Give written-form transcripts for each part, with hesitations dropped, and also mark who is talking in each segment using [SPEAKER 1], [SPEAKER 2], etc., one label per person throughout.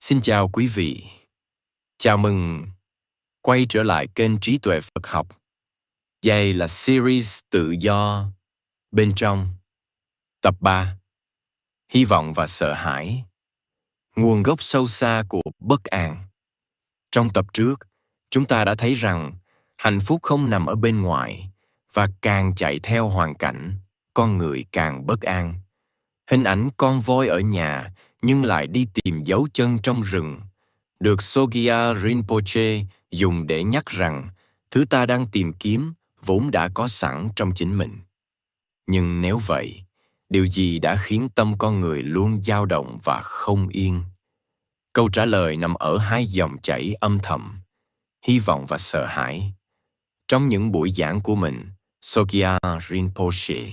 [SPEAKER 1] Xin chào quý vị. Chào mừng quay trở lại kênh Trí Tuệ Phật Học. Đây là series tự do bên trong. Tập 3. Hy vọng và sợ hãi. Nguồn gốc sâu xa của bất an. Trong tập trước, chúng ta đã thấy rằng hạnh phúc không nằm ở bên ngoài, và càng chạy theo hoàn cảnh, con người càng bất an. Hình ảnh con voi ở nhà nhưng lại đi tìm dấu chân trong rừng được Sogyal Rinpoche dùng để nhắc rằng thứ ta đang tìm kiếm vốn đã có sẵn trong chính mình. Nhưng nếu vậy, điều gì đã khiến tâm con người luôn dao động và không yên? Câu trả lời nằm ở hai dòng chảy âm thầm, hy vọng và sợ hãi. Trong những buổi giảng của mình, Sogyal Rinpoche,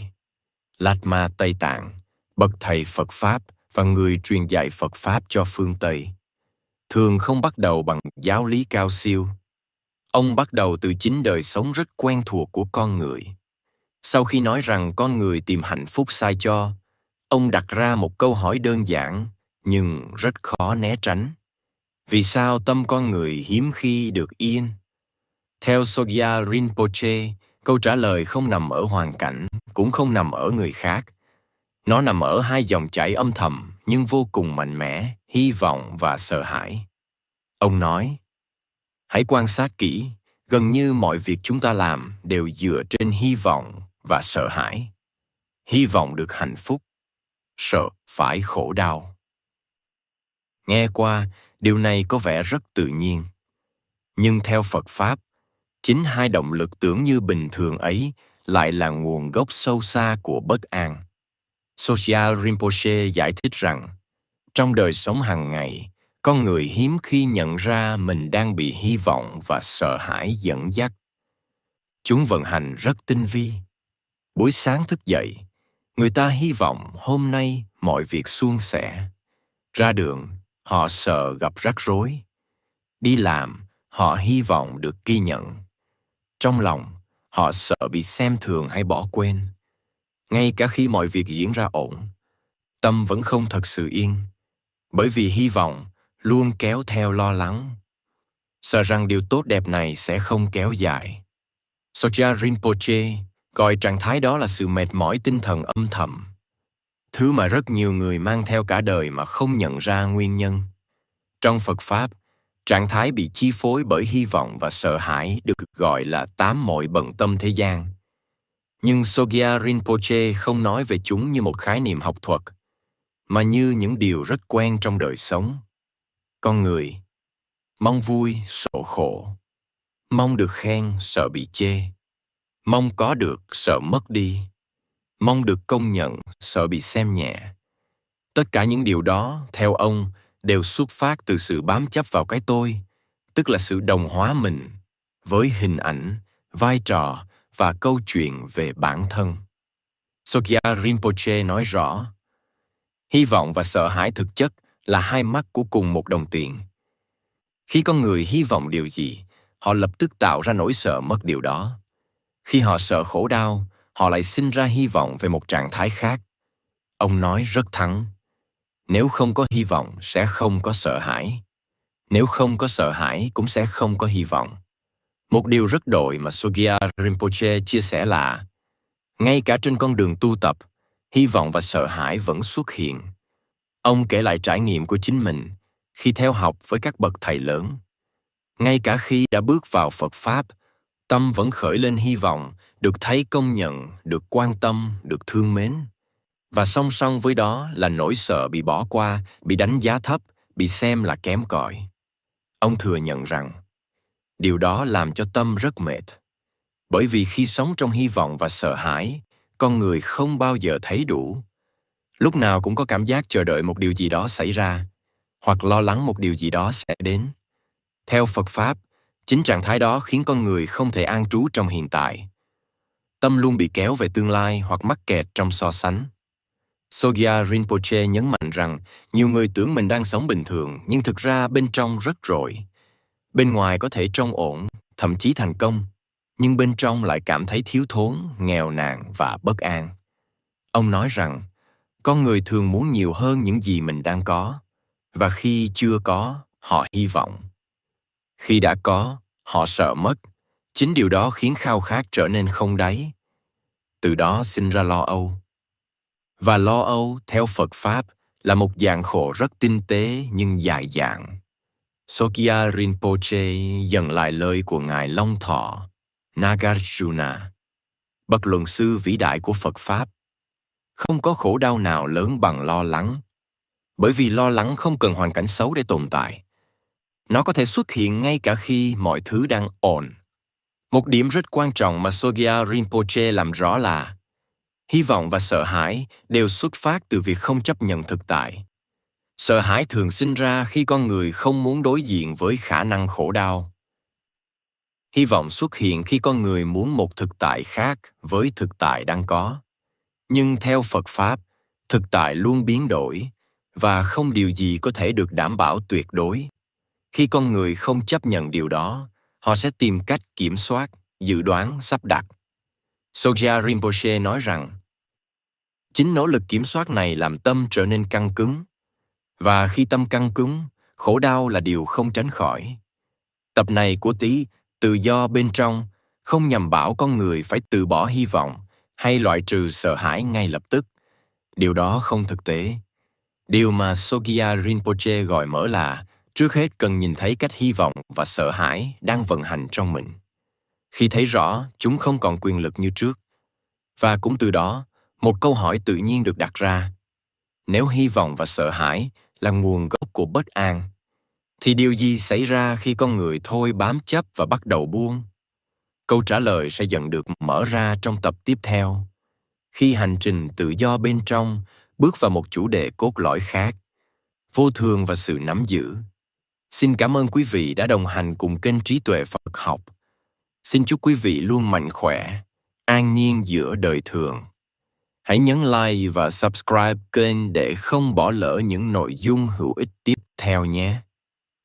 [SPEAKER 1] Lạt-ma Tây Tạng, bậc thầy Phật Pháp và người truyền dạy Phật Pháp cho phương Tây, thường không bắt đầu bằng giáo lý cao siêu. Ông bắt đầu từ chính đời sống rất quen thuộc của con người. Sau khi nói rằng con người tìm hạnh phúc sai cho, ông đặt ra một câu hỏi đơn giản nhưng rất khó né tránh. Vì sao tâm con người hiếm khi được yên? Theo Sogyal Rinpoche, câu trả lời không nằm ở hoàn cảnh, cũng không nằm ở người khác. Nó nằm ở hai dòng chảy âm thầm nhưng vô cùng mạnh mẽ, hy vọng và sợ hãi. Ông nói, hãy quan sát kỹ, gần như mọi việc chúng ta làm đều dựa trên hy vọng và sợ hãi. Hy vọng được hạnh phúc, sợ phải khổ đau. Nghe qua, điều này có vẻ rất tự nhiên. Nhưng theo Phật Pháp, chính hai động lực tưởng như bình thường ấy lại là nguồn gốc sâu xa của bất an. Sogyal Rinpoche giải thích rằng, trong đời sống hàng ngày, con người hiếm khi nhận ra mình đang bị hy vọng và sợ hãi dẫn dắt. Chúng vận hành rất tinh vi. Buổi sáng thức dậy, người ta hy vọng hôm nay mọi việc suôn sẻ. Ra đường, họ sợ gặp rắc rối. Đi làm, họ hy vọng được ghi nhận. Trong lòng, họ sợ bị xem thường hay bỏ quên. Ngay cả khi mọi việc diễn ra ổn, tâm vẫn không thật sự yên, bởi vì hy vọng luôn kéo theo lo lắng, sợ rằng điều tốt đẹp này sẽ không kéo dài. Sogyal Rinpoche gọi trạng thái đó là sự mệt mỏi tinh thần âm thầm, thứ mà rất nhiều người mang theo cả đời mà không nhận ra nguyên nhân. Trong Phật Pháp, trạng thái bị chi phối bởi hy vọng và sợ hãi được gọi là 8 mọi bận tâm thế gian. Nhưng Sogyal Rinpoche không nói về chúng như một khái niệm học thuật, mà như những điều rất quen trong đời sống. Con người mong vui, sợ khổ. Mong được khen, sợ bị chê. Mong có được, sợ mất đi. Mong được công nhận, sợ bị xem nhẹ. Tất cả những điều đó, theo ông, đều xuất phát từ sự bám chấp vào cái tôi, tức là sự đồng hóa mình với hình ảnh, vai trò và câu chuyện về bản thân. Sogyal Rinpoche nói rõ, hy vọng và sợ hãi thực chất là hai mắt của cùng một đồng tiền. Khi con người hy vọng điều gì, họ lập tức tạo ra nỗi sợ mất điều đó. Khi họ sợ khổ đau, họ lại sinh ra hy vọng về một trạng thái khác. Ông nói rất thẳng, nếu không có hy vọng sẽ không có sợ hãi. Nếu không có sợ hãi cũng sẽ không có hy vọng. Một điều rất đội mà Sogyal Rinpoche chia sẻ là, ngay cả trên con đường tu tập, hy vọng và sợ hãi vẫn xuất hiện. Ông kể lại trải nghiệm của chính mình khi theo học với các bậc thầy lớn. Ngay cả khi đã bước vào Phật Pháp, tâm vẫn khởi lên hy vọng được thấy công nhận, được quan tâm, được thương mến. Và song song với đó là nỗi sợ bị bỏ qua, bị đánh giá thấp, bị xem là kém cỏi. Ông thừa nhận rằng, điều đó làm cho tâm rất mệt. Bởi vì khi sống trong hy vọng và sợ hãi, con người không bao giờ thấy đủ. Lúc nào cũng có cảm giác chờ đợi một điều gì đó xảy ra, hoặc lo lắng một điều gì đó sẽ đến. Theo Phật Pháp, chính trạng thái đó khiến con người không thể an trú trong hiện tại. Tâm luôn bị kéo về tương lai hoặc mắc kẹt trong so sánh. Sogyal Rinpoche nhấn mạnh rằng nhiều người tưởng mình đang sống bình thường nhưng thực ra bên trong rất rối. Bên ngoài có thể trông ổn, thậm chí thành công, nhưng bên trong lại cảm thấy thiếu thốn, nghèo nàn và bất an. Ông nói rằng, con người thường muốn nhiều hơn những gì mình đang có. Và khi chưa có, họ hy vọng. Khi đã có, họ sợ mất. Chính điều đó khiến khao khát trở nên không đáy. Từ đó sinh ra lo âu. Và lo âu, theo Phật Pháp, là một dạng khổ rất tinh tế nhưng dài dẳng. Sokya Rinpoche dần lại lời của Ngài Long Thọ, Nagarjuna, bậc luận sư vĩ đại của Phật Pháp. Không có khổ đau nào lớn bằng lo lắng. Bởi vì lo lắng không cần hoàn cảnh xấu để tồn tại. Nó có thể xuất hiện ngay cả khi mọi thứ đang ổn. Một điểm rất quan trọng mà Sogya Rinpoche làm rõ là hy vọng và sợ hãi đều xuất phát từ việc không chấp nhận thực tại. Sợ hãi thường sinh ra khi con người không muốn đối diện với khả năng khổ đau. Hy vọng xuất hiện khi con người muốn một thực tại khác với thực tại đang có. Nhưng theo Phật Pháp, thực tại luôn biến đổi và không điều gì có thể được đảm bảo tuyệt đối. Khi con người không chấp nhận điều đó, họ sẽ tìm cách kiểm soát, dự đoán, sắp đặt. Sogya Rinpoche nói rằng, chính nỗ lực kiểm soát này làm tâm trở nên căng cứng. Và khi tâm căng cứng, khổ đau là điều không tránh khỏi. Tập này của Tý, tự do bên trong, không nhằm bảo con người phải từ bỏ hy vọng hay loại trừ sợ hãi ngay lập tức. Điều đó không thực tế. Điều mà Sogya Rinpoche gọi mở là trước hết cần nhìn thấy cách hy vọng và sợ hãi đang vận hành trong mình. Khi thấy rõ, chúng không còn quyền lực như trước. Và cũng từ đó, một câu hỏi tự nhiên được đặt ra. Nếu hy vọng và sợ hãi là nguồn gốc của bất an, thì điều gì xảy ra khi con người thôi bám chấp và bắt đầu buông? Câu trả lời sẽ dần được mở ra trong tập tiếp theo. Khi hành trình tự do bên trong bước vào một chủ đề cốt lõi khác, vô thường và sự nắm giữ. Xin cảm ơn quý vị đã đồng hành cùng kênh Trí Tuệ Phật Học. Xin chúc quý vị luôn mạnh khỏe, an nhiên giữa đời thường. Hãy nhấn like và subscribe kênh để không bỏ lỡ những nội dung hữu ích tiếp theo nhé.